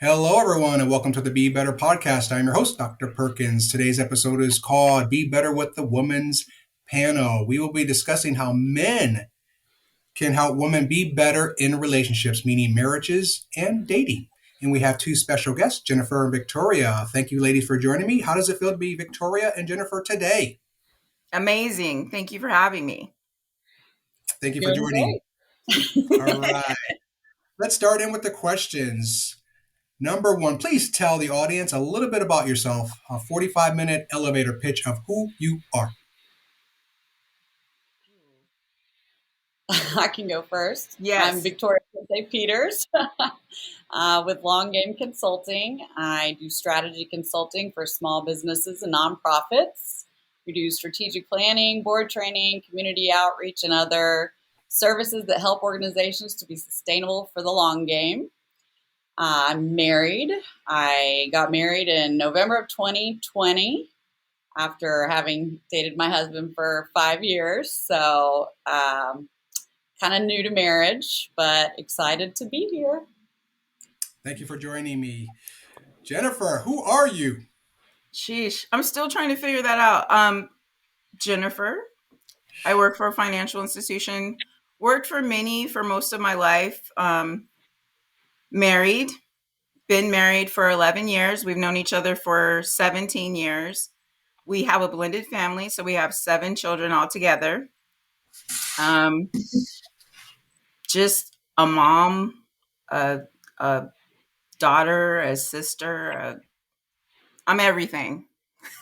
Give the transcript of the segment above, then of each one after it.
Hello, everyone, and welcome to the Be Better podcast. I'm your host, Dr. Perkins. Today's episode is called Be Better with the Women's Panel. We will be discussing how men can help women be better in relationships, meaning marriages and dating. And we have two special guests, Jennifer and Victoria. Thank you, ladies, for joining me. How does it feel to be Victoria and Jennifer today? Amazing. Thank you for having me. Thank you for Doing joining. great. All right. Let's start in with the questions. Number one, please tell the audience a little bit about yourself, a 45-minute elevator pitch of who you are. I can go first. Yes. I'm Victoria Peters with Long Game Consulting. I do strategy consulting for small businesses and nonprofits. We do strategic planning, board training, community outreach, and other services that help organizations to be sustainable for the long game. I'm married. I got married in November of 2020 after having dated my husband for 5 years. So kind of new to marriage, but excited to be here. Thank you for joining me. Jennifer, who are you? Sheesh. I'm still trying to figure that out. Jennifer. I work for a financial institution. Worked for many for most of my life. Married. Been married for 11 years. We've known each other for 17 years. We have a blended family, so we have 7 children altogether. Just a mom, a daughter, a sister. I'm everything.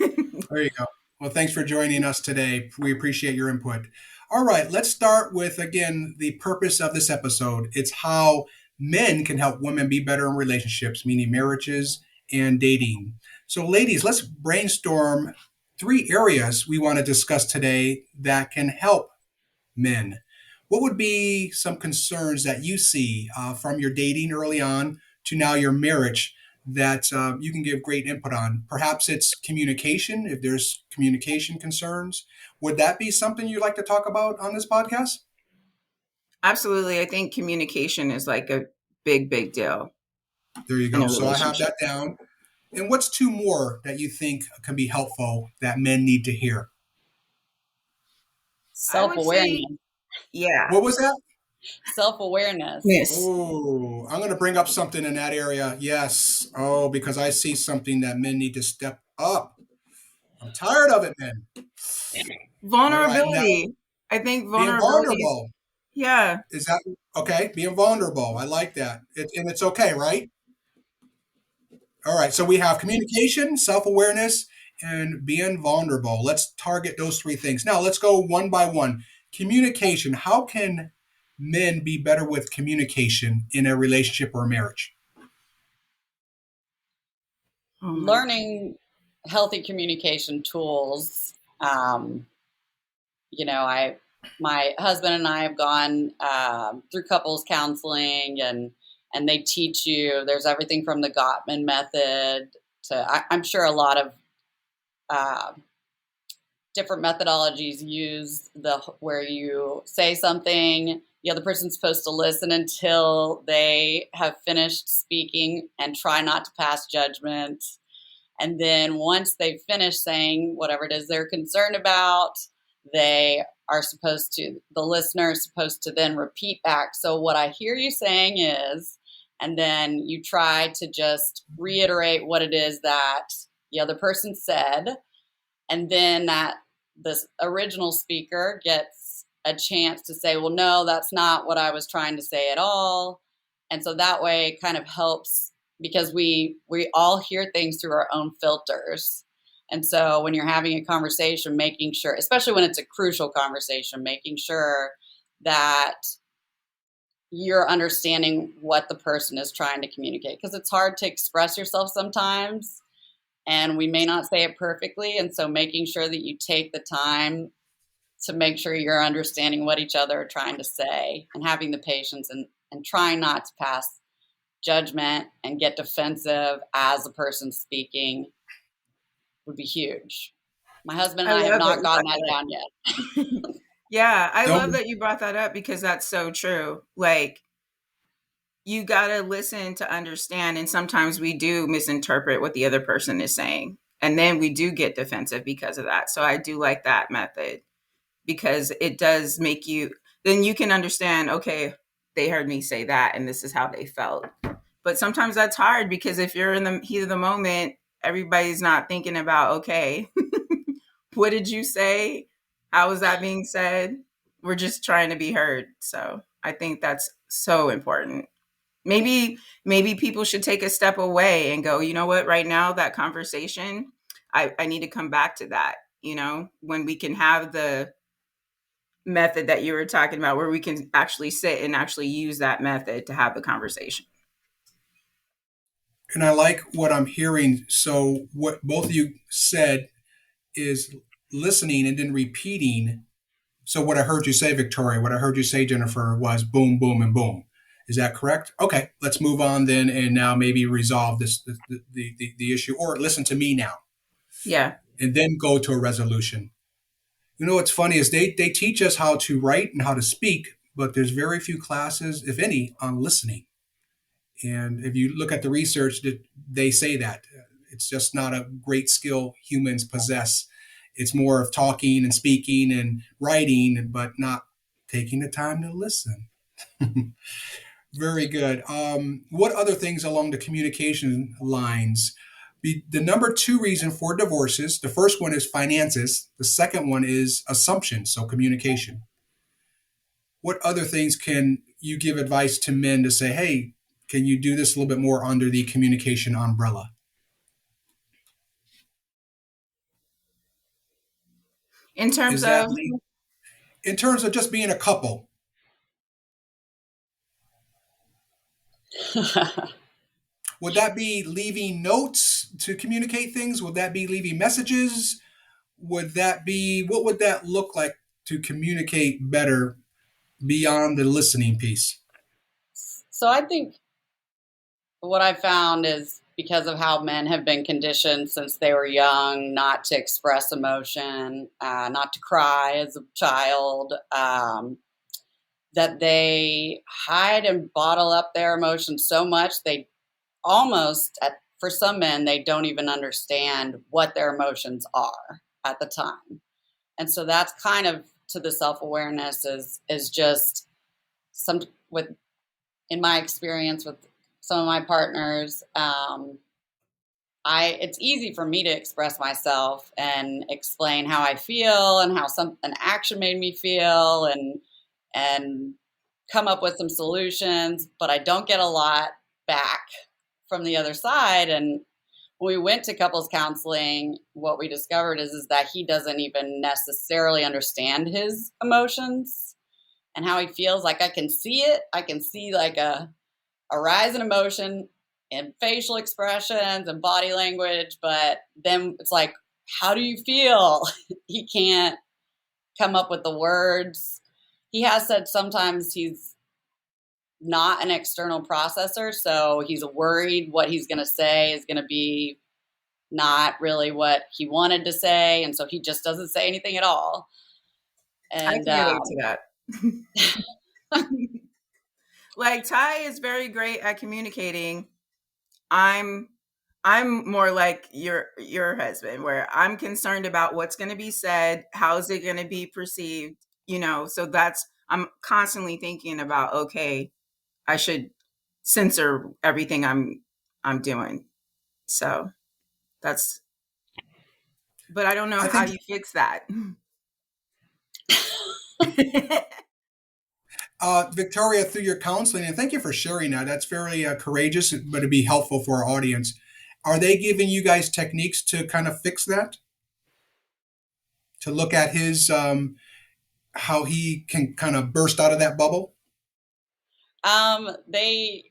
There you go. Well, thanks for joining us today. We appreciate your input. All right, let's start with, again, the purpose of this episode. It's how men can help women be better in relationships, meaning marriages and dating. So, ladies, let's brainstorm 3 areas we want to discuss today that can help men. What would be some concerns that you see from your dating early on to now your marriage that you can give great input on? Perhaps it's communication, if there's communication concerns. Would that be something you'd like to talk about on this podcast? Absolutely. I think communication is like a big, big deal. There you In go. a So I have relationship. that down. And what's 2 more that you think can be helpful that men need to hear? I would say, Self-awareness. yeah. What was that? Self-awareness. Yes. Oh, I'm going to bring up something in that area. Yes. Oh, because I see something that men need to step up. I'm tired of it, men. All right. Now, Vulnerability. I think being vulnerability. vulnerable. Yeah. Is that okay? Being vulnerable. I like that. And it's okay, right? All right. So we have communication, self awareness, and being vulnerable. Let's target those 3 things. Now, let's go one by one. Communication. How can men be better with communication in a relationship or a marriage? Oh my Learning healthy communication tools. My husband and I have gone through couples counseling, and they teach you. There's everything from the Gottman method to I'm sure a lot of uh, different methodologies use where you say something, the other person's supposed to listen until they have finished speaking and try not to pass judgment. And then once they've finished saying whatever it is they're concerned about, they are supposed to, the listener is supposed to then repeat back. So what I hear you saying is, and then you try to just reiterate what it is that the other person said. And then this original speaker gets a chance to say, well, no, that's not what I was trying to say at all. And so that way it kind of helps, because we all hear things through our own filters. And so when you're having a conversation, making sure, especially when it's a crucial conversation, making sure that you're understanding what the person is trying to communicate, because it's hard to express yourself sometimes and we may not say it perfectly. And so making sure that you take the time to make sure you're understanding what each other are trying to say, and having the patience and trying not to pass judgment and get defensive as the person speaking would be huge. My husband and I have love that not you gotten brought that that down yet. up. Yeah, I love Don't that you brought that up because that's so true. Like, you got to listen to understand. And sometimes we do misinterpret what the other person is saying. And then we do get defensive because of that. So I do like that method because it does make you, then you can understand, okay, they heard me say that and this is how they felt. But sometimes that's hard because if you're in the heat of the moment, everybody's not thinking about, okay, what did you say? How was that being said? We're just trying to be heard. So I think that's so important. Maybe people should take a step away and go, you know what, right now that conversation, I need to come back to that, when we can have the method that you were talking about where we can actually sit and actually use that method to have the conversation. And I like what I'm hearing. So, what both of you said is listening and then repeating. So, what I heard you say, Victoria, what I heard you say, Jennifer, was boom, boom, and boom. Is that correct? Okay, let's move on then, and now maybe resolve this the issue, or listen to me now, Yeah. and then go to a resolution. You know what's funny is they teach us how to write and how to speak, but there's very few classes, if any, on listening. And if you look at the research, they say that it's just not a great skill humans possess. It's more of talking and speaking and writing, but not taking the time to listen. Very good. What other things along the communication lines? The number two reason for divorces, the first one is finances. The second one is assumptions, so communication. What other things can you give advice to men to say, hey, can you do this a little bit more under the communication umbrella? In terms Is that of, in terms of just being a couple? Would that be leaving notes to communicate things? Would that be leaving messages? Would that be, what would that look like to communicate better beyond the listening piece? So I think what I found is because of how men have been conditioned since they were young not to express emotion, not to cry as a child, that they hide and bottle up their emotions so much they almost, for some men, they don't even understand what their emotions are at the time. And so that's kind of to the self-awareness is just some with in my experience with some of my partners, it's easy for me to express myself and explain how I feel and how an action made me feel and come up with some solutions, but I don't get a lot back from the other side. And when we went to couples counseling, what we discovered is that he doesn't even necessarily understand his emotions and how he feels. Like I can see it. I can see like a rise in emotion and facial expressions and body language, but then it's like, how do you feel? He can't come up with the words. He has said sometimes he's not an external processor, so he's worried what he's going to say is going to be not really what he wanted to say, and so he just doesn't say anything at all. I And can relate to that. Like Ty is very great at communicating. I'm I'm more like your husband where I'm concerned about what's going to be said, how is it going to be perceived, so that's I'm constantly thinking about, okay, I should censor everything I'm doing. So that's but I don't know I how think, you fix that. Victoria, through your counseling, and thank you for sharing that. That's very courageous, but it'd be helpful for our audience. Are they giving you guys techniques to kind of fix that? To look at his, how he can kind of burst out of that bubble? they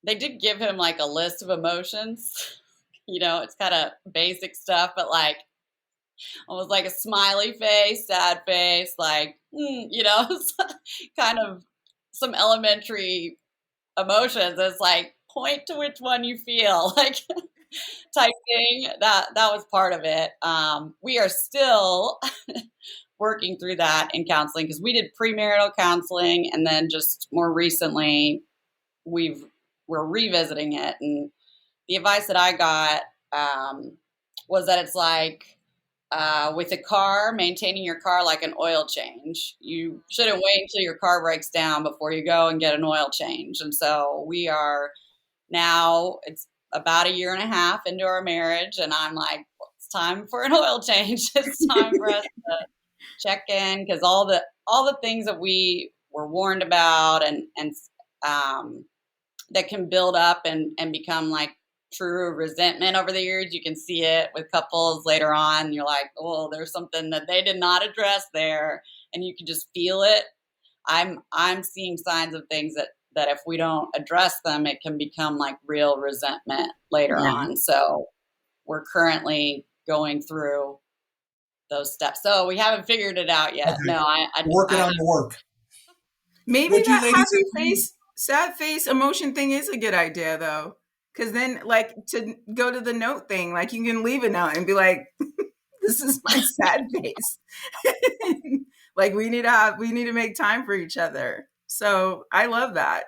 did give him like a list of emotions. It's kind of basic stuff, but like almost like a smiley face, sad face, like kind of some elementary emotions. It's like point to which one you feel like type thing. That was part of it. We are still working through that in counseling because we did premarital counseling and then just more recently we're revisiting it. And the advice that I got was that it's like with a car, maintaining your car like an oil change. You shouldn't wait until your car breaks down before you go and get an oil change. And so we are now, it's about a year and a half into our marriage, and I'm like, well, it's time for an oil change. It's time for us to check in, because all the things that we were warned about and um, that can build up and become like true resentment over the years. You can see it with couples later on. You're like, oh, there's something that they did not address there, and you can just feel it. I'm seeing signs of things that if we don't address them, it can become like real resentment later Yeah. on. So we're currently going through those steps. So we haven't figured it out yet. Okay. No, Working on the work. Maybe Would you that ladies happy agree? face, sad face emotion thing is a good idea though. Cause then like to go to the note thing, like you can leave a note and be like, this is my sad face. Like we need to make time for each other. So I love that.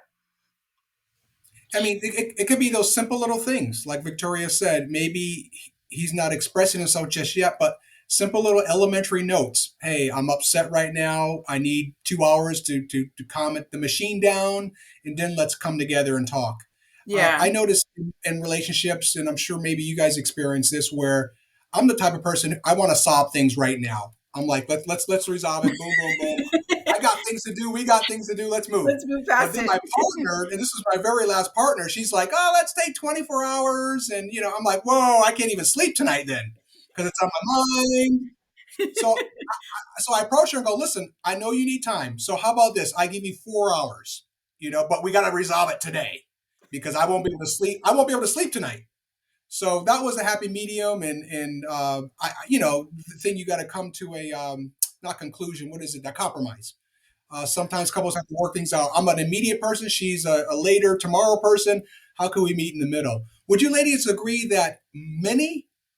I mean, it could be those simple little things, like Victoria said. Maybe he's not expressing himself just yet, but simple little elementary notes. Hey, I'm upset right now. I need 2 hours to calm the machine down, and then let's come together and talk. Yeah. I notice in relationships, and I'm sure maybe you guys experience this, where I'm the type of person I want to solve things right now. I'm like, let's resolve it. Boom, boom, boom. I got things to do. We got things to do. Let's move. Let's move But past then it. my partner, and this is my very last partner, she's like, oh, let's take 24 hours. And, I'm like, whoa, I can't even sleep tonight then because it's on my mind. So I approach her and go, listen, I know you need time. So how about this? I give you 4 hours, but we got to resolve it today because I won't be able to sleep. I won't be able to sleep tonight. So that was a happy medium. And the thing you got to come to a, not conclusion. What is it? A compromise. Sometimes couples have to work things out. I'm an immediate person. She's a later tomorrow person. How can we meet in the middle? Would you ladies agree that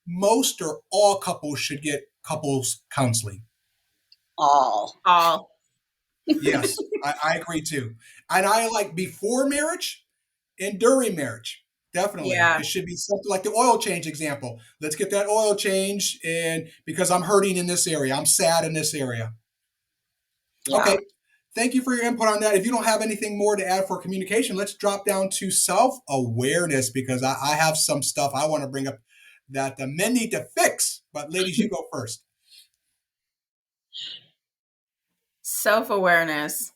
most, or all couples should get couples counseling? all. All. Yes, I agree too. And I like before marriage and during marriage. Definitely. Yeah. It should be something like the oil change example. Let's get that oil change, and because I'm hurting in this area, I'm sad in this area. Yeah. Okay. Thank you for your input on that. If you don't have anything more to add for communication, let's drop down to self awareness because I have some stuff I want to bring up that the men need to fix. But ladies, you go first. Self awareness.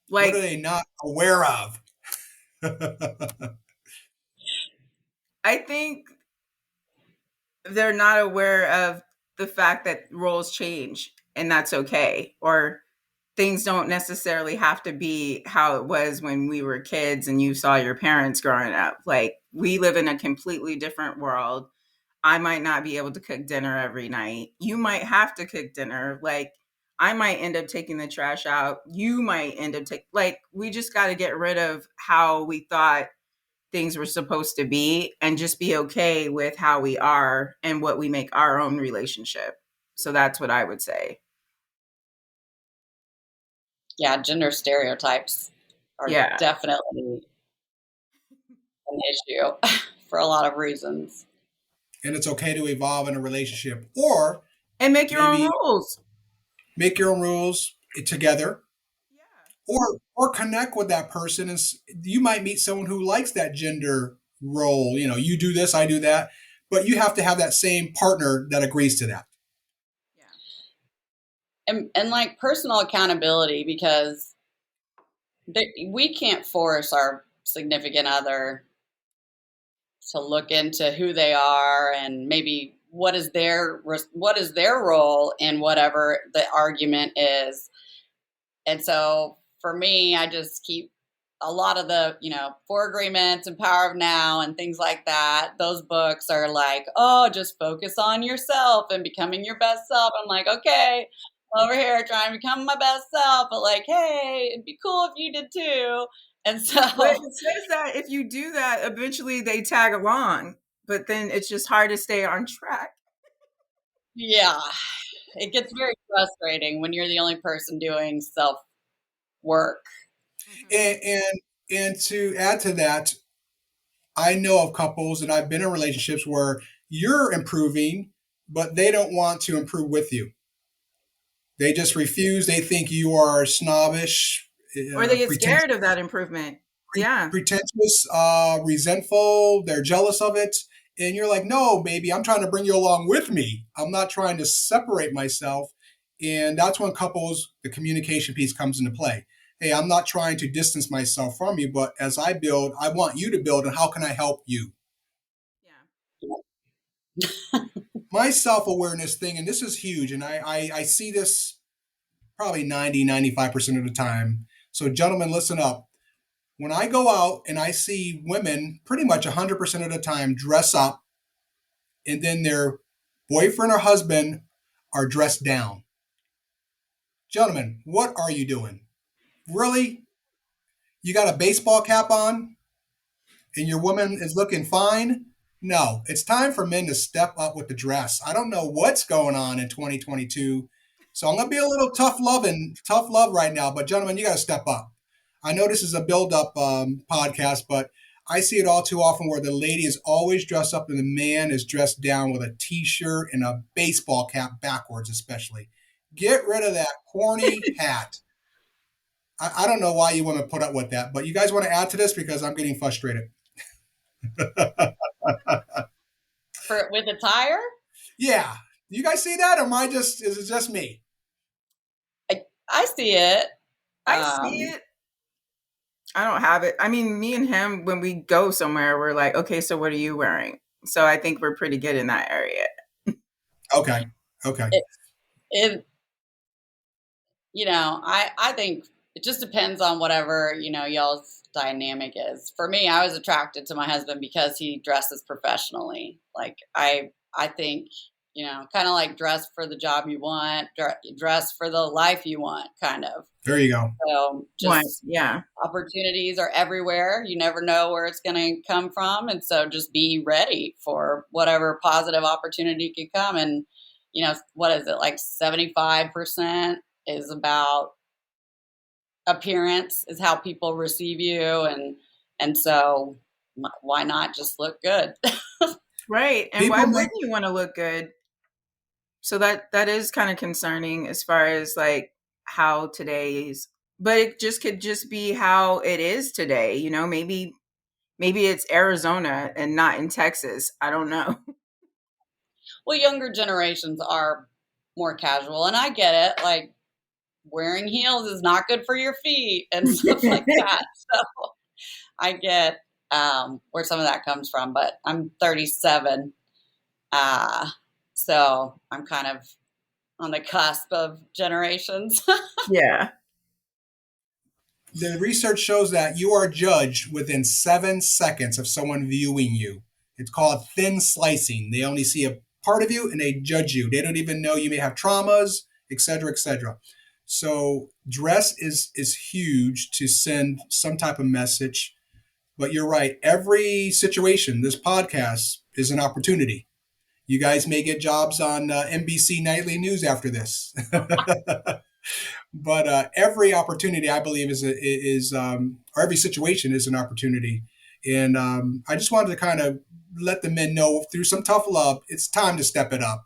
What are Like they not aware of? I think they're not aware of the fact that roles change and that's okay. Or things don't necessarily have to be how it was when we were kids and you saw your parents growing up. Like we live in a completely different world. I might not be able to cook dinner every night. You might have to cook dinner. Like I might end up taking the trash out. You might end up taking, like, we just got to get rid of how we thought things were supposed to be and just be okay with how we are and what we make our own relationship. So that's what I would say. Yeah, gender stereotypes are Yeah. definitely an issue for a lot of reasons. And it's okay to evolve in a relationship, or And make your own maybe rules. make your own rules together, Yeah. or connect with that person. And you might meet someone who likes that gender role. You do this, I do that, but you have to have that same partner that agrees to that. Yeah. And like personal accountability, because we can't force our significant other to look into who they are and maybe what is their role in whatever the argument is. And so for me, I just keep a lot of the, Four Agreements and Power of Now and things like that. Those books are like, oh, just focus on yourself and becoming your best self. I'm like, okay, I'm over here trying to become my best self, but like, hey, it'd be cool if you did too. And so, But it says that if you do that, eventually they tag along. But then it's just hard to stay on track. yeah, it gets very frustrating when you're the only person doing self work. Mhm. And And to add to that, I know of couples and I've been in relationships where you're improving, but they don't want to improve with you. They just refuse. They think you are snobbish, Or they get pretentious, scared of that improvement. Yeah. pretentious, resentful. They're jealous of it. And you're like, no, baby, I'm trying to bring you along with me. I'm not trying to separate myself. And that's when couples, the communication piece comes into play. Hey, I'm not trying to distance myself from you, but as I build, I want you to build. And how can I help you? Yeah. My self awareness thing, and this is huge, and I see this probably 90, 95% of the time. So, gentlemen, listen up. When I go out and I see women pretty much 100% of the time dress up and then their boyfriend or husband are dressed down. Gentlemen, what are you doing? Really? You got a baseball cap on and your woman is looking fine? No, it's time for men to step up with the dress. I don't know what's going on in 2022. So I'm going to be a little tough love right now. But gentlemen, you got to step up. I know this is a build up podcast, but I see it all too often where the lady is always dressed up and the man is dressed down with a t shirt and a baseball cap backwards, especially. Get rid of that corny hat. I don't know why you want to put up with that, but you guys want to add to this because I'm getting frustrated. For with attire, Yeah. Do you guys see that, or am I just is it just me? I see it. I see it. I don't have it. I mean, me and him, when we go somewhere, we're like, okay, so what are you wearing? So I think we're pretty good in that area. Okay. Okay. It, it I think it just depends on whatever, y'all's dynamic is. For me, I was attracted to my husband because he dresses professionally. Like I think, kind of like dress for the job you want, dress for the life you want, kind of. There you go. So One, just yeah. opportunities are everywhere. You never know where it's going to come from. And so just be ready for whatever positive opportunity could come. And, what is it, like 75% is about appearance, is how people receive you. And so why not just look good? Right. And why People make wouldn't you want to look good? So that is kind of concerning as far as like how today's, but it just could just be how it is today. Maybe it's Arizona and not in Texas. I don't know. Well, younger generations are more casual, and I get it. Like, wearing heels is not good for your feet and stuff like that. So I get where some of that comes from, but I'm 37. Uh, so I'm kind of on the cusp of generations. Yeah. the research shows that you are judged within 7 seconds of someone viewing you. It's called thin slicing. They only see a part of you and they judge you. They don't even know you may have traumas, etc., etc. So dress is huge to send some type of message. But you're right. Every situation, this podcast is an opportunity. You guys may get jobs on NBC Nightly News after this. But every opportunity, I believe, or every situation is an opportunity. And I just wanted to kind of let the men know through some tough love, it's time to step it up.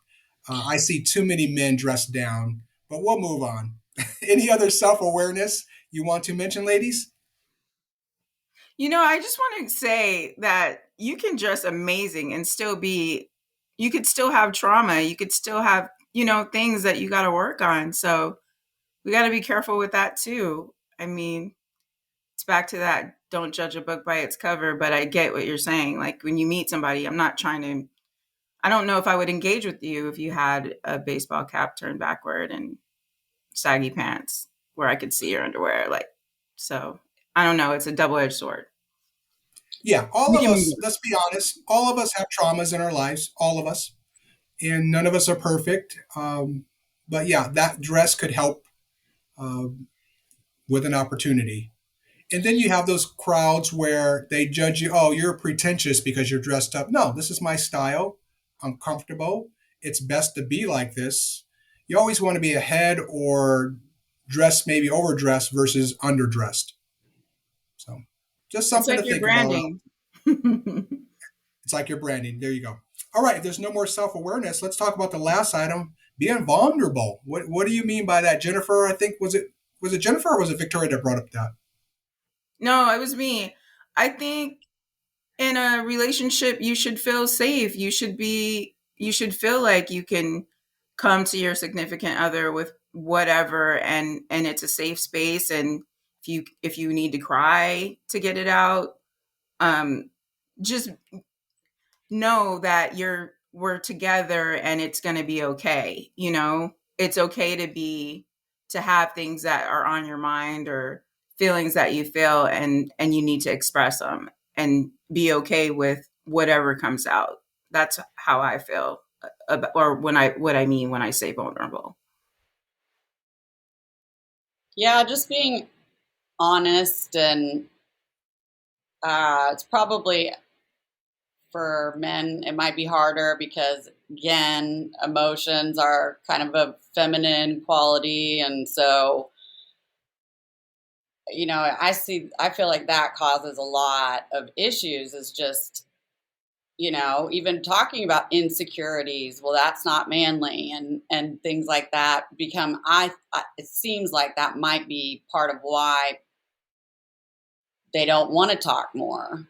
I see too many men dressed down, but we'll move on. Any other self awareness you want to mention, ladies? I just want to say that you can dress amazing and you could still have trauma. You could still have, things that you got to work on. So we got to be careful with that too. I mean, it's back to that don't judge a book by its cover, but I get what you're saying. Like when you meet somebody, I don't know if I would engage with you if you had a baseball cap turned backward and saggy pants where I could see your underwear. So I don't know. It's a double edged sword. Yeah, all We of can move us, let's be honest, all of us have traumas in our lives, all of us, and none of us are perfect. But yeah, that dress could help uh, with an opportunity. And then you have those crowds where they judge you. Oh, you're pretentious because you're dressed up. No, this is my style. I'm comfortable. It's best to be like this. You always want to be ahead or dress maybe overdressed versus underdressed. So. Just It's something like to your think about. branding. It's like your branding. There you go. All right. If there's no more self awareness, let's talk about the last item: being vulnerable. What do you mean by that, Jennifer? I think was it Jennifer or was it Victoria that brought up that? No, it was me. I think in a relationship you should feel safe. You should feel like you can come to your significant other with whatever, and it's a safe space, and if you need to cry to get it out, um just know that we're together and it's going to be okay. It's okay to have things that are on your mind or feelings that you feel, and you need to express them and be okay with whatever comes out. That's how I feel about, or what I mean when I say vulnerable. Yeah, just being honest, and it's probably for men it might be harder because again emotions are kind of a feminine quality, and so I feel like that causes a lot of issues, is just even talking about insecurities, well that's not manly, and things like that become it seems like that might be part of why they don't want to talk more.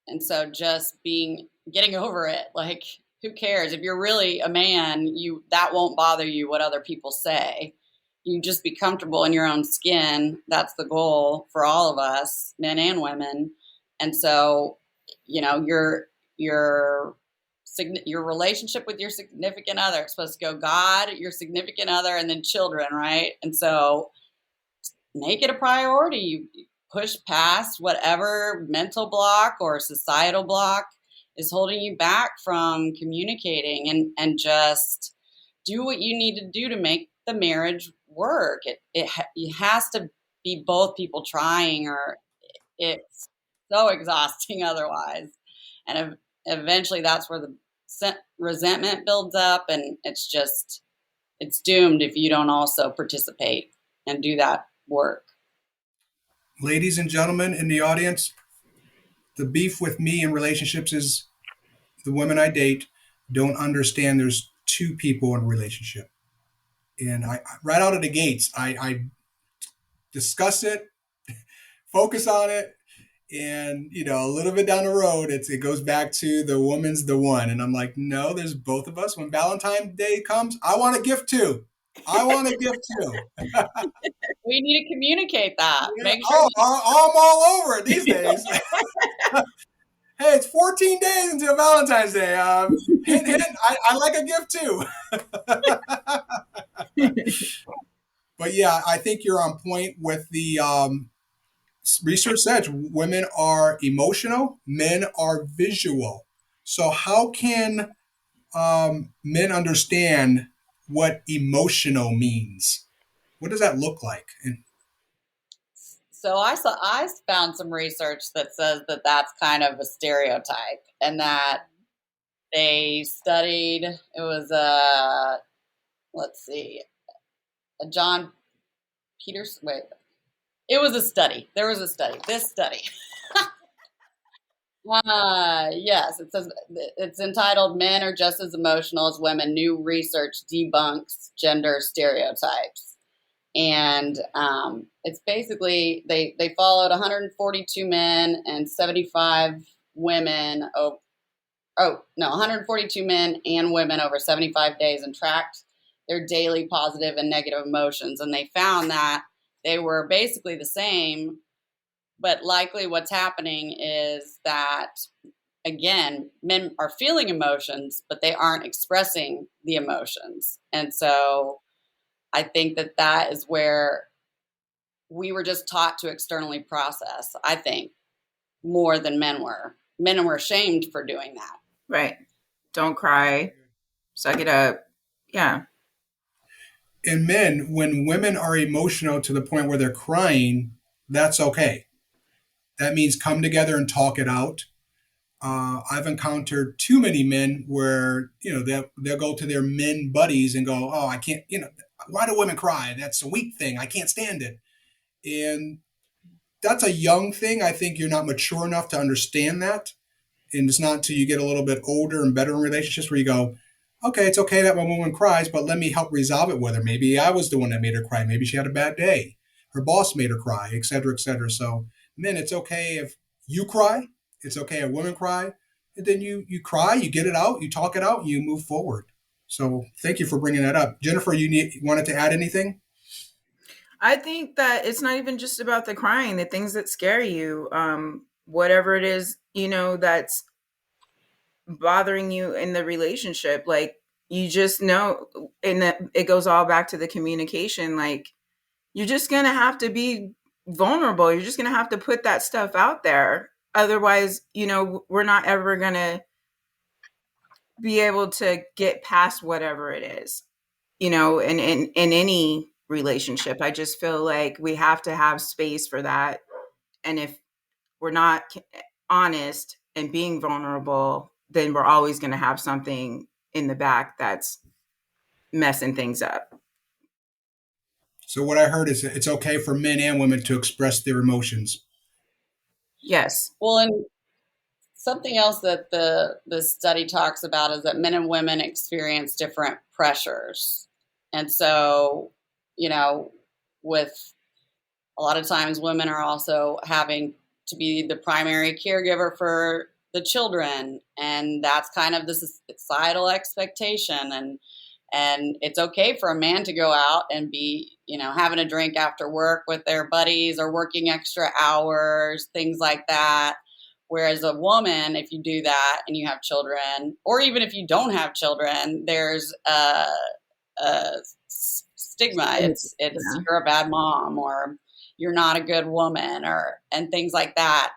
And so just getting over it, like who cares? If you're really a man, that won't bother you what other people say. You just be comfortable in your own skin. That's the goal for all of us, men and women. And so, your your relationship with your significant other, it's supposed to go God, your significant other, and then children, right? And so make it a priority. You push past whatever mental block or societal block is holding you back from communicating, and just do what you need to do to make the marriage work. It has to be both people trying, or it's so exhausting otherwise. And eventually that's where the resentment builds up, and it's doomed if you don't also participate and do that work. Ladies and gentlemen in the audience, the beef with me in relationships is the women I date don't understand there's two people in a relationship. And right out of the gates, I discuss it, focus on it, and a little bit down the road, it goes back to the woman's the one, and I'm like, no, there's both of us. When Valentine's Day comes, I want a gift too. I want a gift too. We need to communicate that. Yeah. Make sure Oh, you I'm all over it these days. Hey, it's 14 days until Valentine's Day. Hint, hint. I like a gift too. But yeah, I think you're on point with the research says women are emotional, men are visual. So how can men understand what emotional means? What does that look like? And so I found some research that says that that's kind of a stereotype, and that they studied, it was let's see, a John Peters, wait, it was a study. There was a study. This study. Yes, it says it's entitled "Men Are Just as Emotional as Women." New research debunks gender stereotypes, and it's basically they followed 142 men and 75 women. Oh no, 142 men and women over 75 days, and tracked their daily positive and negative emotions, and they found that they were basically the same, but likely what's happening is that again men are feeling emotions but they aren't expressing the emotions, and so I think that that is where we were just taught to externally process, I think, more than men were ashamed for doing that. Right. Don't cry. Suck it up. Yeah. in men, when women are emotional to the point where they're crying, that's okay. That means come together and talk it out. I've encountered too many men where they'll go to their men buddies and go, "Oh, I can't. Why do women cry? That's a weak thing. I can't stand it." And that's a young thing. I think you're not mature enough to understand that. And it's not until you get a little bit older and better in relationships where you go, okay, it's okay that one woman cries, but let me help resolve it with her. Maybe I was the one that made her cry. Maybe she had a bad day. Her boss made her cry, et cetera, et cetera. So, men, it's okay if you cry. It's okay if women cry. And then you cry, you get it out, you talk it out, and you move forward. So thank you for bringing that up. Jennifer, wanted to add anything? I think that it's not even just about the crying, the things that scare you, whatever it is, that's bothering you in the relationship. Like, you just know, and that it goes all back to the communication. Like, you're just going to have to be vulnerable. You're just going to have to put that stuff out there. Otherwise, we're not ever going to be able to get past whatever it is, in any relationship. I just feel like we have to have space for that. And if we're not honest and being vulnerable, then we're always going to have something in the back that's messing things up. So what I heard is it's okay for men and women to express their emotions. Yes. Well, and something else that the study talks about is that men and women experience different pressures. And so, with a lot of times women are also having to be the primary caregiver for the children, and that's kind of this societal expectation. And it's okay for a man to go out and be, having a drink after work with their buddies or working extra hours, things like that. Whereas a woman, if you do that and you have children, or even if you don't have children, there's a stigma. It's Yeah. you're a bad mom, or you're not a good woman, or and things like that.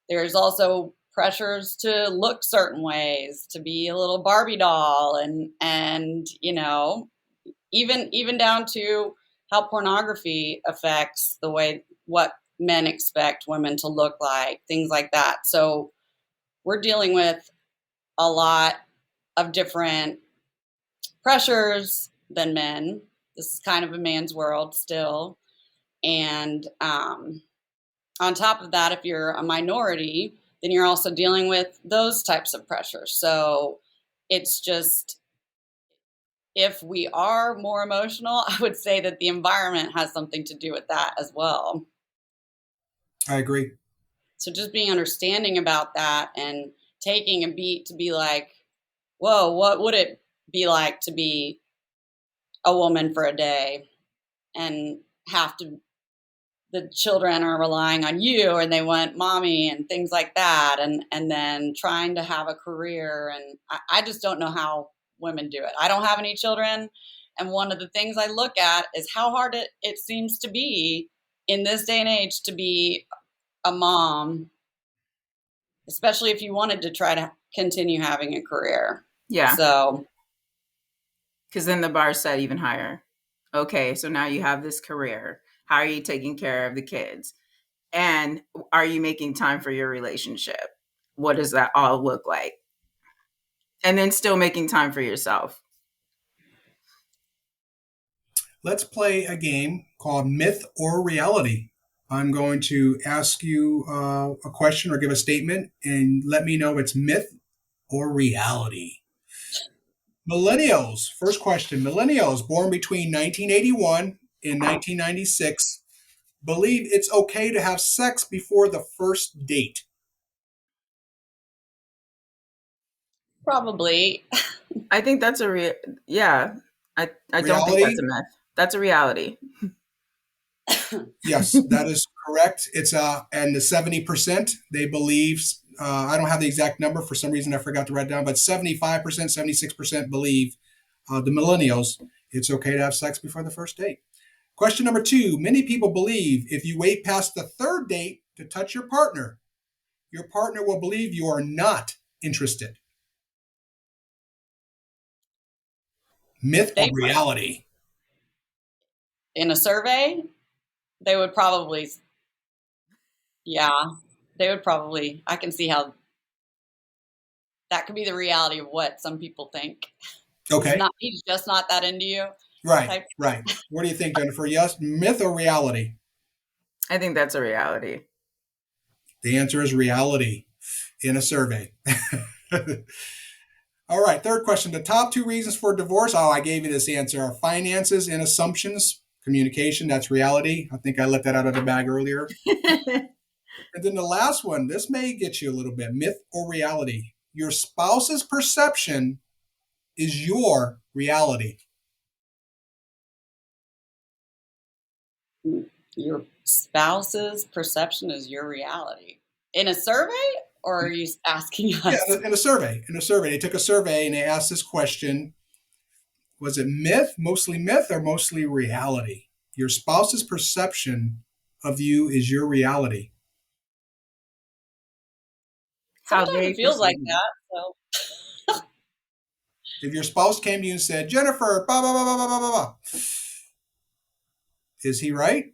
There's also pressures to look certain ways, to be a little Barbie doll, and even down to how pornography affects the way what men expect women to look like, things like that. So we're dealing with a lot of different pressures than men. This is kind of a man's world still. And on top of that, if you're a minority, then you're also dealing with those types of pressures. So it's just, if we are more emotional, I would say that the environment has something to do with that as well. I agree. So just being understanding about that and taking a beat to be like, whoa, what would it be like to be a woman for a day and have to, the children are relying on you and they want mommy and things like that. And then trying to have a career. And I just don't know how women do it. I don't have any children. And one of the things I look at is how hard it seems to be in this day and age to be a mom, especially if you wanted to try to continue having a career. Yeah. So, Because then the bar's set even higher. Okay, so now you have this career. How are you taking care of the kids? And are you making time for your relationship? What does that all look like? And then still making time for yourself. Let's play a game called Myth or Reality. I'm going to ask you a question or give a statement and let me know if it's myth or reality. Millennials, first question. Millennials born between 1981 and 1996 believe it's okay to have sex before the first date. probably. I think that's yeah. I don't think that's Reality? a myth. That's a reality. Yes, that is correct. It's and the 70% they believe. I don't have the exact number for some reason. I forgot to write it down, but 75%, 76% believe the millennials it's okay to have sex before the first date. Question number two: many people believe if you wait past the third date to touch your partner will believe you are not interested. Myth or They, reality? in a survey, they would probably, yeah, they would probably, I can see how that could be the reality of what some people think. Okay, He's just not that into you right, type. right. What do you think, Jennifer? Yes, myth or reality? I think that's a reality. The answer is reality in a survey. All right, third question. The top two reasons for divorce. Oh, I gave you this answer are finances and assumptions. Communication, that's reality. I think I let that out of the bag earlier. And then the last one, this may get you a little bit myth or reality. Your spouse's perception is your reality. Your spouse's perception is your reality. In a survey, or are you asking Yeah, us? in a survey. In a survey. They took a survey and they asked this question. Was it myth, or mostly reality? Your spouse's perception of you is your reality. How Sometimes they it feels like perceive you. that. So If your spouse came to you and said, Jennifer, blah, blah, blah, blah, blah, blah, blah, is he right?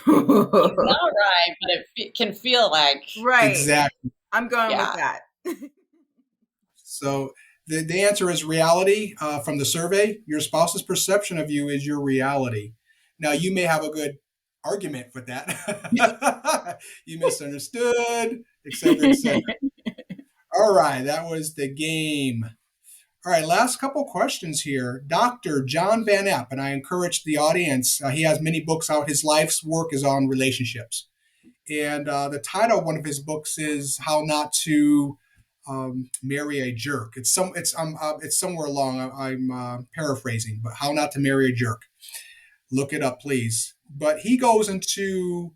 he's not right, but it can feel like, Right. Exactly. I'm going with yeah. that. So the answer is reality from the survey. Your spouse's perception of you is your reality. Now, you may have a good argument with that. You misunderstood, et cetera, et cetera. All right, that was the game. All right, last couple questions here. Dr. John Van Epp, and I encourage the audience, he has many books out. His life's work is on relationships. And the title of one of his books is How Not to Marry a Jerk. It's somewhere along. I'm paraphrasing, but How Not to Marry a Jerk. Look it up, please. But he goes into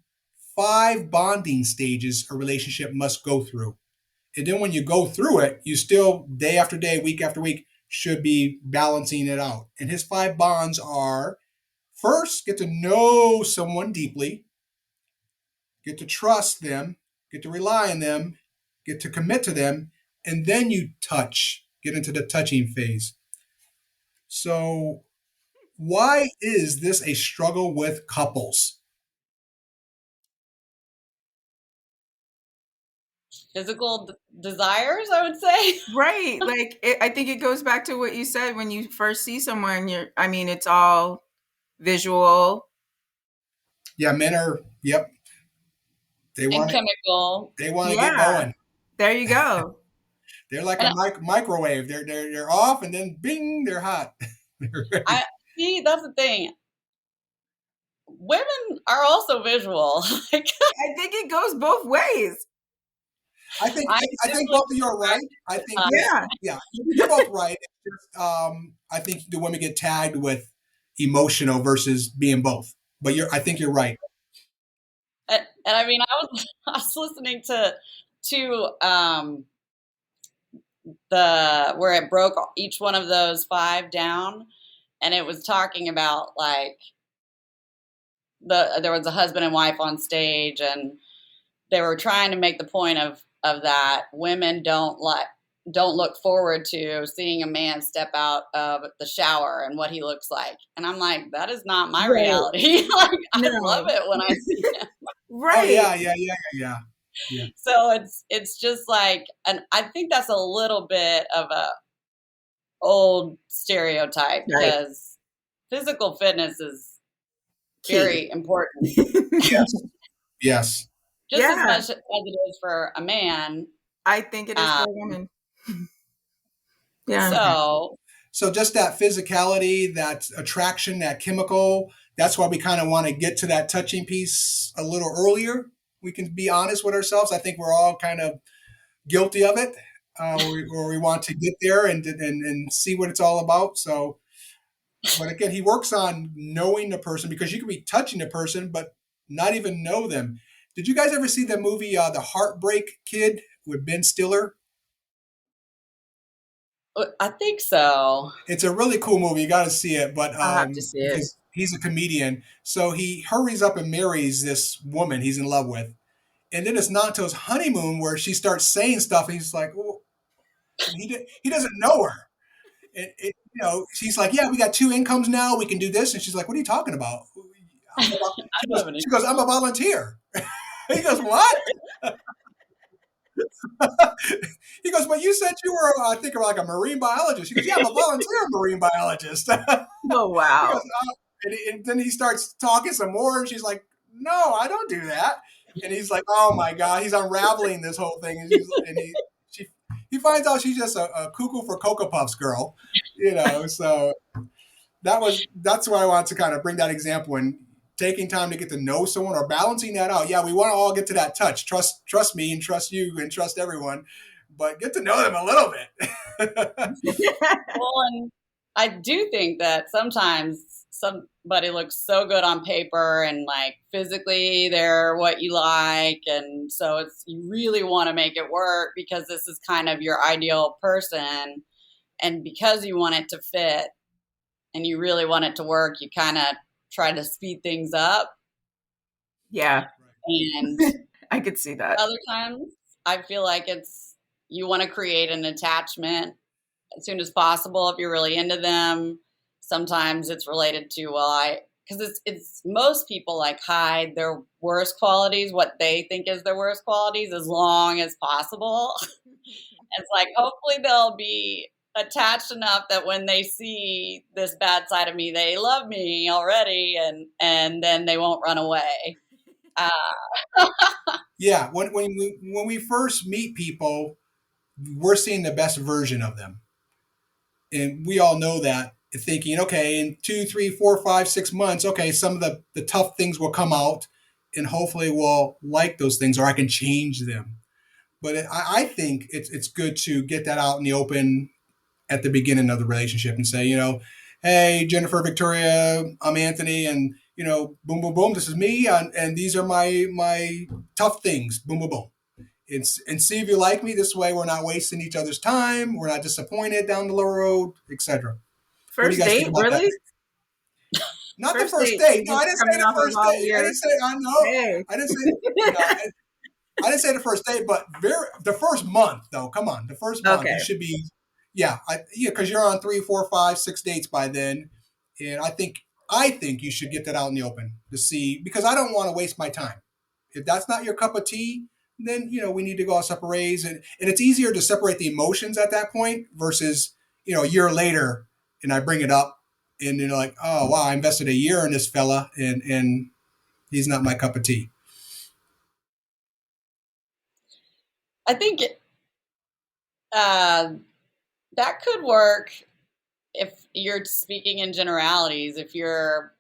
5 bonding stages a relationship must go through. And then when you go through it, you still, day after day, week after week, should be balancing it out. And his 5 bonds are first, get to know someone deeply, get to trust them, get to rely on them, get to commit to them, and then you get into the touching phase. So, why is this a struggle with couples? Physical desires, I would say. Right. I think it goes back to what you said when you first see someone. It's all visual. Yeah, men are, yep, they And want to, chemical. they want to get Yeah. going. There you go. They're like And a microwave. They're off, and then bing, they're hot. I see, that's the thing. Women are also visual. Like, I think it goes both ways. I think I I think both of you are right. I think that Yeah. yeah, you're both right. It's just, I think the women get tagged with emotional versus being both. But I think you're right. and I mean, I was listening to the where it broke each one of those 5 down, and it was talking about like there was a husband and wife on stage, and they were trying to make the point of that women don't look forward to seeing a man step out of the shower and what he looks like. And I'm like, that is not my Right. reality. Like, I love No. it when I see him. Oh Right. yeah. So it's just like, and I think that's a little bit of a old stereotype Right. because physical fitness is very important. Yes. Yes. Just as Yeah. much as it is for a man. I think it is for a woman. Yeah. So just that physicality, that attraction, that chemical, that's why we kind of want to get to that touching piece a little earlier. We can be honest with ourselves. I think we're all kind of guilty of it, or we want to get there and see what it's all about. So, but again, he works on knowing the person because you can be touching the person, but not even know them. Did you guys ever see the movie The Heartbreak Kid with Ben Stiller? I think so. It's a really cool movie. You got to see it. But I'll have to see it. because he's a comedian, so he hurries up and marries this woman he's in love with, and then it's not until his honeymoon where she starts saying stuff, and he's like, well, he doesn't know her. She's like, yeah, we got 2 incomes now. We can do this, and she's like, what are you talking about? She goes, I'm a volunteer. He goes, what? He goes, but you said you were, I think, like a marine biologist. He goes, yeah, I'm a volunteer marine biologist. Oh, wow. He goes, and then he starts talking some more, and she's like, no, I don't do that. And he's like, oh my God, he's unraveling this whole thing. She, he finds out she's just a cuckoo for Cocoa Puffs girl, so that's why I want to kind of bring that example and taking time to get to know someone or balancing that out. Yeah, we want to all get to that touch. Trust me and trust you and trust everyone, but get to know them a little bit. Well, and I do think that sometimes somebody looks so good on paper and like physically they're what you like, and so it's you really want to make it work because this is kind of your ideal person, and because you want it to fit and you really want it to work, you kind of try to speed things up. Yeah, And I could see that. other times, I feel like it's you want to create an attachment as soon as possible if you're really into them. Sometimes it's related to because it's most people like hide their worst qualities, what they think is their worst qualities, as long as possible. It's like hopefully they'll be attached enough that when they see this bad side of me, they love me already, and then they won't run away. Uh, Yeah, when we first meet people, we're seeing the best version of them, and we all know that. Thinking, okay, in 2, 3, 4, 5, 6 months, okay, some of the tough things will come out, and hopefully we'll like those things, or I can change them. But I think it's good to get that out in the open at the beginning of the relationship and say, hey, Jennifer, Victoria, I'm Anthony, and boom, boom, boom, this is me, and these are my tough things, boom, boom, boom. And see if you like me. This way, we're not wasting each other's time. We're not disappointed down the road, etc. What do you First guys think date, about that? really? Not the First first date, date. you No, I just didn't say coming the off of first all date. I your didn't say I know. hey. I didn't say I didn't say the first date, but the first month though. Come on, the first month you Okay. should be. Yeah, because you're on 3, 4, 5, 6 dates by then, and I think you should get that out in the open to see because I don't want to waste my time. If that's not your cup of tea, then we need to go our separate ways, and it's easier to separate the emotions at that point versus a year later, and I bring it up, and like, oh wow, I invested a year in this fella, and he's not my cup of tea. I think uh, that could work if you're speaking in generalities. If you're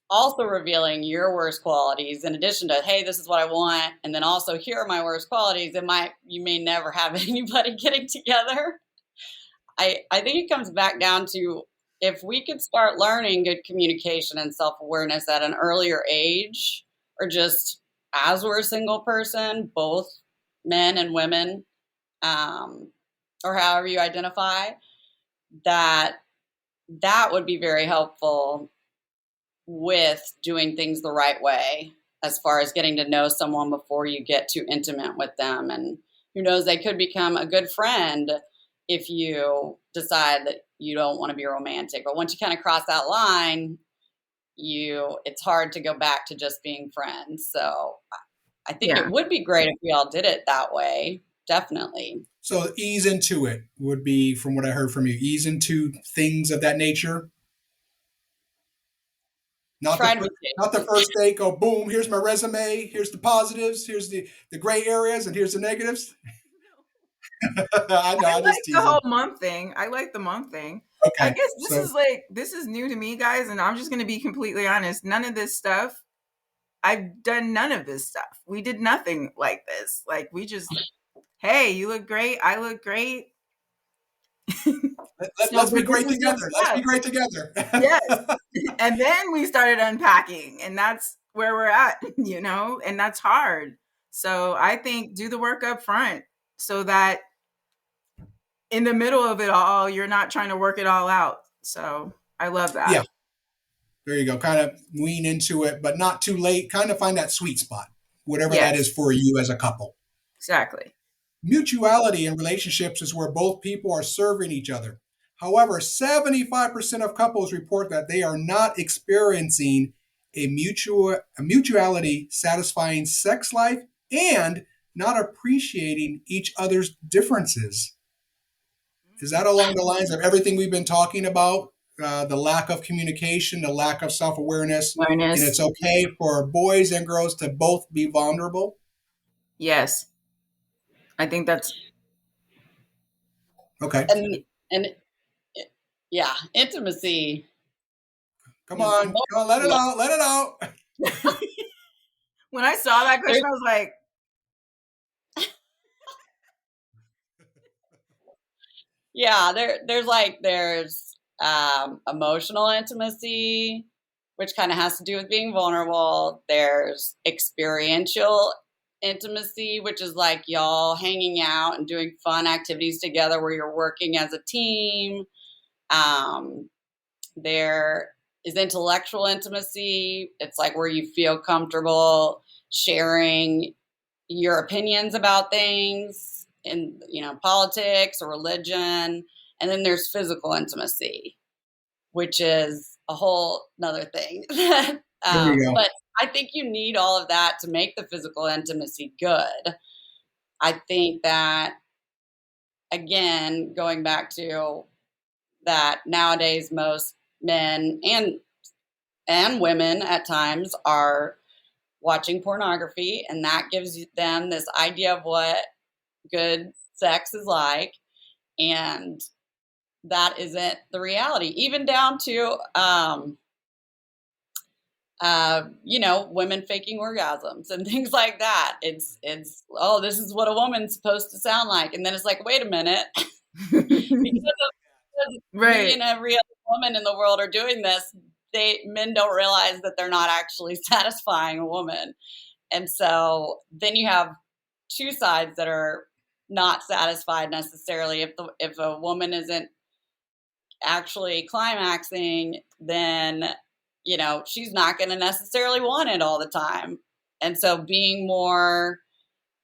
also revealing your worst qualities in addition to, hey, this is what I want, and then also here are my worst qualities, you may never have anybody getting together. I think it comes back down to if we could start learning good communication and self-awareness at an earlier age, or just as we're a single person, both men and women, um, or however you identify, that that would be very helpful with doing things the right way as far as getting to know someone before you get too intimate with them. And who knows, they could become a good friend if you decide that you don't want to be romantic. But once you kind of cross that line, it's hard to go back to just being friends. So I think Yeah. it would be great if we all did it that way. Definitely. So ease into it would be, from what I heard from you, ease into things of that nature. Not the Try to be first, not the patient. first date. Go boom. Here's my resume. Here's the positives. Here's the gray areas, and here's the negatives. I know. I I like just the teasing. whole month thing. I like the month thing. I Okay. guess So this is new to me, guys, and I'm just going to be completely honest. None of this stuff, I've done none of this stuff. We did nothing like this. Like we just, hey, you look great. I look great. So, let's be but this great is just together. Let's be stuff. great together. Yes. And then we started unpacking, and that's where we're at, and that's hard. So I think do the work up front so that in the middle of it all, you're not trying to work it all out. So I love Yeah. that. There you go. Kind of lean into it, but not too late. Kind of find that sweet spot, whatever that is Yes, for you as a couple. exactly. Mutuality in relationships is where both people are serving each other. However, 75% of couples report that they are not experiencing a mutuality satisfying sex life and not appreciating each other's differences. Is that along the lines of everything we've been talking about? the lack of communication, the lack of self awareness, and Awareness. it's okay for boys and girls to both be vulnerable. Yes. I think that's Okay, And yeah, intimacy come is on, come on, let it out, let it out. when I saw that there's question, I was like, yeah, there's emotional intimacy, which kind of has to do with being vulnerable. There's experiential intimacy, which is like y'all hanging out and doing fun activities together where you're working as a team. Um, there is intellectual intimacy. It's like where you feel comfortable sharing your opinions about things in politics or religion. And then there's physical intimacy, which is a whole another thing. There you go. But I think you need all of that to make the physical intimacy good. I think that, again, going back to that, nowadays most men and women at times are watching pornography, and that gives them this idea of what good sex is like, and that isn't the reality. Even down to women faking orgasms and things like that. It's oh, this is what a woman's supposed to sound like, and then it's like, wait a minute, because me right. and every other woman in the world are doing this. Men don't realize that they're not actually satisfying a woman, and so then you have two sides that are not satisfied necessarily. If a woman isn't actually climaxing, then she's not going to necessarily want it all the time. And so being more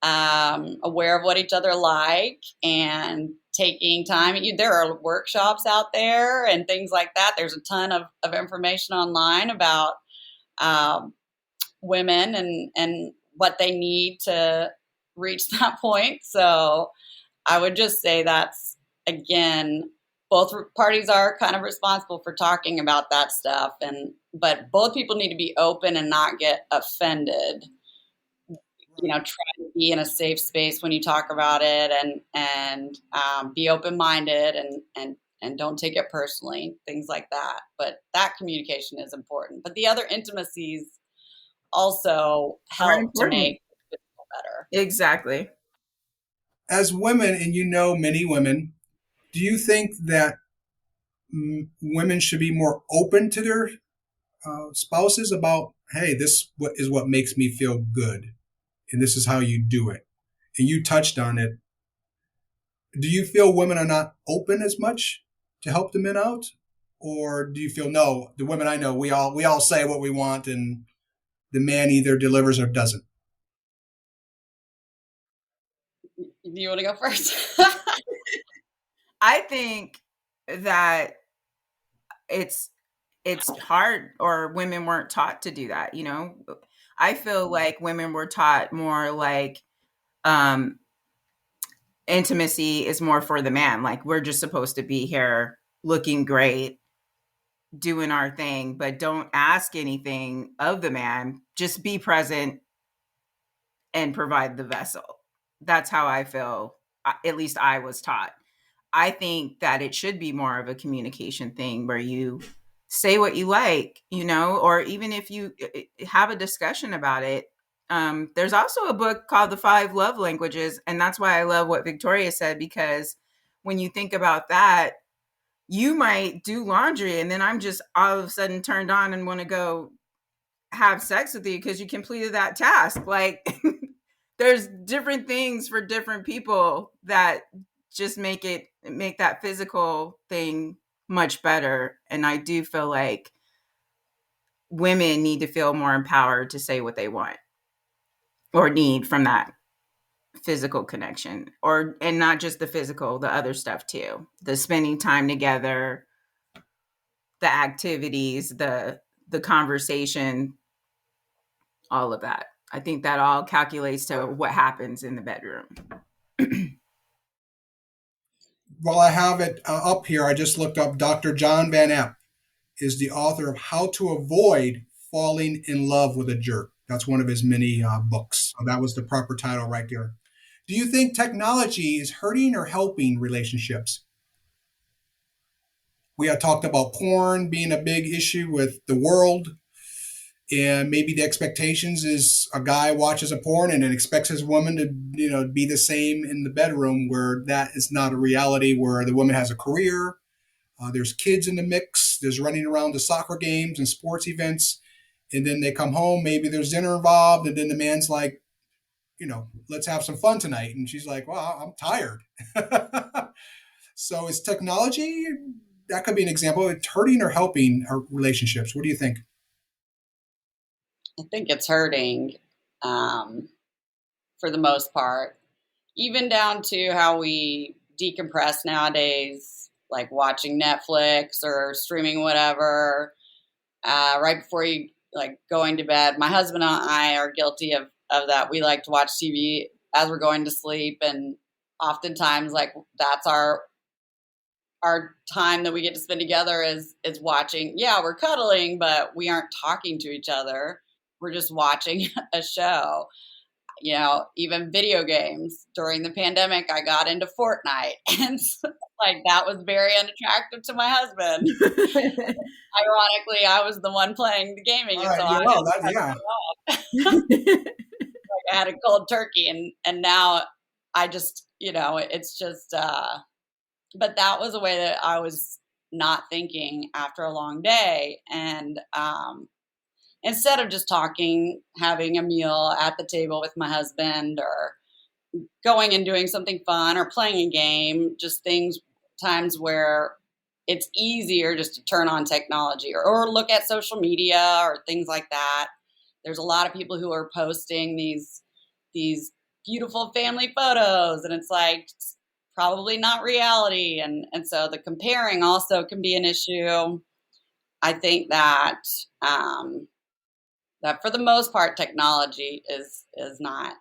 aware of what each other like and taking time. There are workshops out there and things like that. There's a ton of information online about um, women and what they need to reach that point. So I would just say that's, again, both parties are kind of responsible for talking about that stuff, but both people need to be open and not get offended. Try to be in a safe space when you talk about it, and be open minded, and don't take it personally, things like that. But that communication is important. But the other intimacies also Are help to important. make it feel better. Exactly. As women, and you know many women, do you think that women should be more open to their spouses about, hey, this is what makes me feel good, and this is how you do it? And you touched on it. Do you feel women are not open as much to help the men out, or do you feel no? The women I know, we all say what we want, and the man either delivers or doesn't. Do you want to go first? I think that it's it's hard, or women weren't taught to do that, you know? I feel like women were taught more like um intimacy is more for the man. Like we're just supposed to be here looking great, doing our thing, but don't ask anything of the man. Just be present and provide the vessel. That's how I feel. At least I was taught. I think that it should be more of a communication thing where you say what you like, or even if you have a discussion about it. There's also a book called The Five Love Languages. And that's why I love what Victoria said, because when you think about that, you might do laundry and then I'm just all of a sudden turned on and want to go have sex with you because you completed that task. Like, there's different things for different people that just make that physical thing much better. And I do feel like women need to feel more empowered to say what they want or need from that physical connection, and not just the physical, the other stuff too, the spending time together, the activities, the conversation, all of that. I think that all calculates to what happens in the bedroom. While I have it up here, I just looked up Dr. John Van Epp. is the author of How to Avoid Falling in Love with a Jerk. That's one of his many books. So that was the proper title right there. Do you think technology is hurting or helping relationships? We had talked about porn being a big issue with the world, and maybe the expectations is a guy watches a porn and then expects his woman to be the same in the bedroom, where that is not a reality, where the woman has a career, there's kids in the mix, there's running around to soccer games and sports events, and then they come home, maybe there's dinner involved, and then the man's like, let's have some fun tonight, and she's like, well, I'm tired. So is technology, that could be an example, it's hurting or helping our relationships? What do you think? I think it's hurting, um, for the most part, even down to how we decompress nowadays, like watching Netflix or streaming whatever, right before you like going to bed. My husband and I are guilty of that. We like to watch TV as we're going to sleep, and oftentimes like that's our time that we get to spend together is watching. Yeah, we're cuddling, but we aren't talking to each other. We're just watching a show. Even video games. During the pandemic, I got into Fortnite, and so, like that was very unattractive to my husband. Ironically, I was the one playing the gaming, All and right, so yeah, I well, just cut yeah. it off. Like I had a cold turkey, and now I just it's just. But that was a way that I was not thinking after a long day, and instead of just talking, having a meal at the table with my husband, or going and doing something fun or playing a game, just things, times where it's easier just to turn on technology, or look at social media or things like that. There's a lot of people who are posting these beautiful family photos, and it's like it's probably not reality, and so the comparing also can be an issue. I think um, that for the most part, technology is not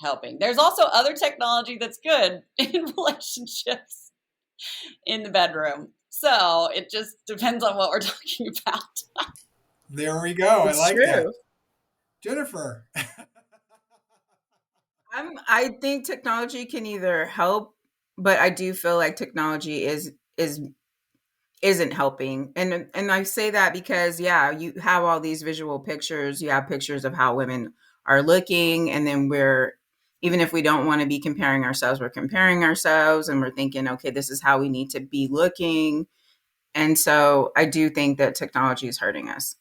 helping. There's also other technology that's good in relationships in the bedroom. So it just depends on what we're talking about. There we go. I It's like that. true. Jennifer. I think technology can either help, but I do feel like technology is isn't helping. And I say that because yeah, you have all these visual pictures, you have pictures of how women are looking, and then we're, even if we don't want to be comparing ourselves, we're comparing ourselves and we're thinking, okay, this is how we need to be looking. And so I do think that technology is hurting us.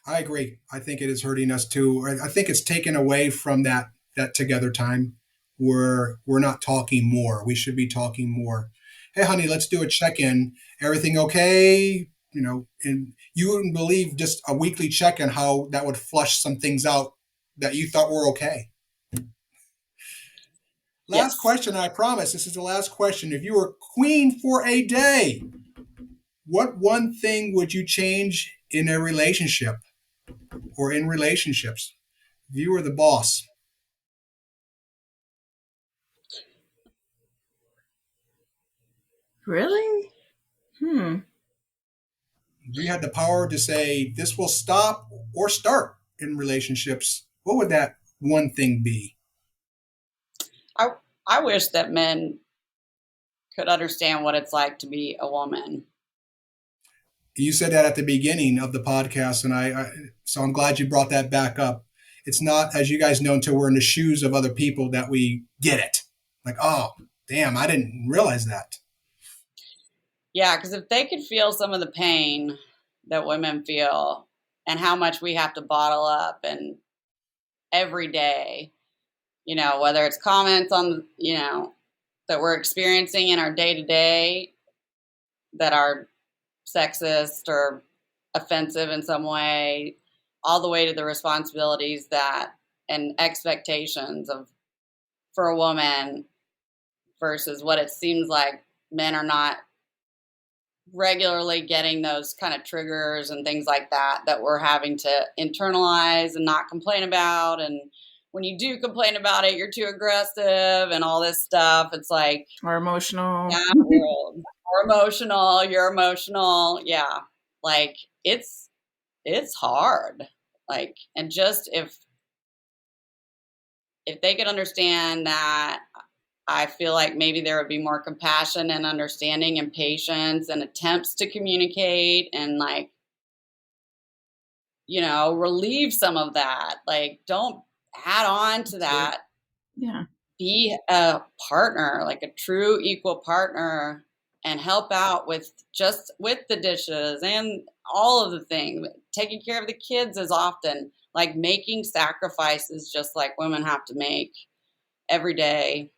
I agree. I think it is hurting us too. I think it's taken away from that together time where we're not talking more. We should be talking more. Hey, honey, let's do a check in. Everything okay? And you wouldn't believe just a weekly check in how that would flush some things out that you thought were okay. Last Yes. question, I promise. This is the last question. If you were queen for a day, what one thing would you change in a relationship or in relationships? If you were the boss, Really? Hmm. if you had the power to say this will stop or start in relationships, what would that one thing be? I I wish that men could understand what it's like to be a woman. You said that at the beginning of the podcast, and so I'm glad you brought that back up. It's not, as you guys know, until we're in the shoes of other people that we get it. Like, oh, damn, I didn't realize that. Yeah, because if they could feel some of the pain that women feel, and how much we have to bottle up and every day, whether it's comments on, that we're experiencing in our day to day that are sexist or offensive in some way, all the way to the responsibilities that and expectations of for a woman versus what it seems like men are not regularly getting, those kind of triggers and things like that we're having to internalize and not complain about. And when you do complain about it, you're too aggressive and all this stuff. It's like Or emotional. that world. you're emotional. Yeah. Like it's hard. Like, and just if they could understand that, I feel like maybe there would be more compassion and understanding and patience and attempts to communicate and like, relieve some of that. Like, don't add on to True. that. Yeah. Be a partner, like a true equal partner, and help out with the dishes and all of the things. Taking care of the kids is often like making sacrifices just like women have to make every day.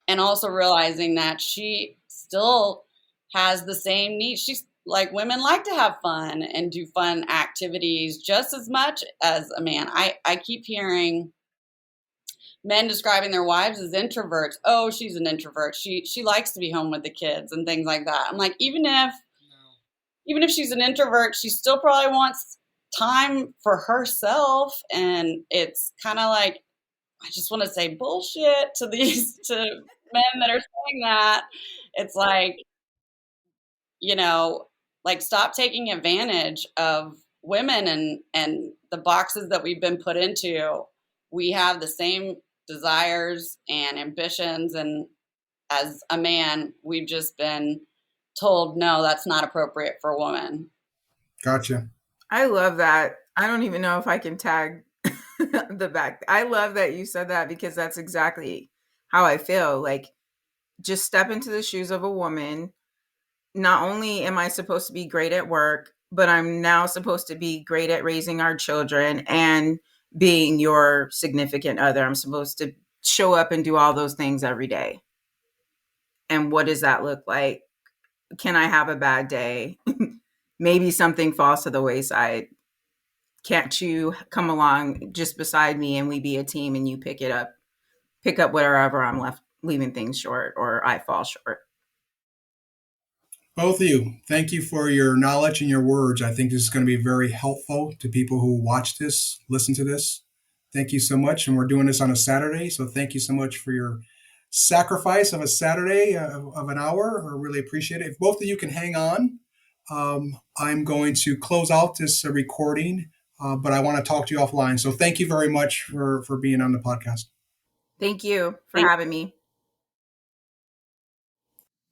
And also realizing that she still has the same needs. She's like, women like to have fun and do fun activities just as much as a man. I keep hearing men describing their wives as introverts. Oh, she's an introvert. She likes to be home with the kids and things like that. I'm like, even if she's an introvert, she still probably wants time for herself. And it's kind of like, I just want to say bullshit to these to men that are saying that. It's like, you know, like, stop taking advantage of women and the boxes that we've been put into. We have the same desires and ambitions, and as a man, we've just been told no, that's not appropriate for a woman. Gotcha. I love that. I don't even know if I can tag the back. I love that you said that because that's exactly how I feel. Like, just step into the shoes of a woman. Not only am I supposed to be great at work, but I'm now supposed to be great at raising our children and being your significant other. I'm supposed to show up and do all those things every day. And what does that look like? Can I have a bad day? Maybe something falls to the wayside. Can't you come along just beside me and we be a team and you pick up wherever I'm left leaving things short or I fall short. Both of you, thank you for your knowledge and your words. I think this is going to be very helpful to people who watch this, listen to this. Thank you so much. And we're doing this on a Saturday. So thank you so much for your sacrifice of a Saturday of an hour. I really appreciate it. If both of you can hang on, I'm going to close out this recording, but I want to talk to you offline. So thank you very much for being on the podcast. Thank you for Thank having me.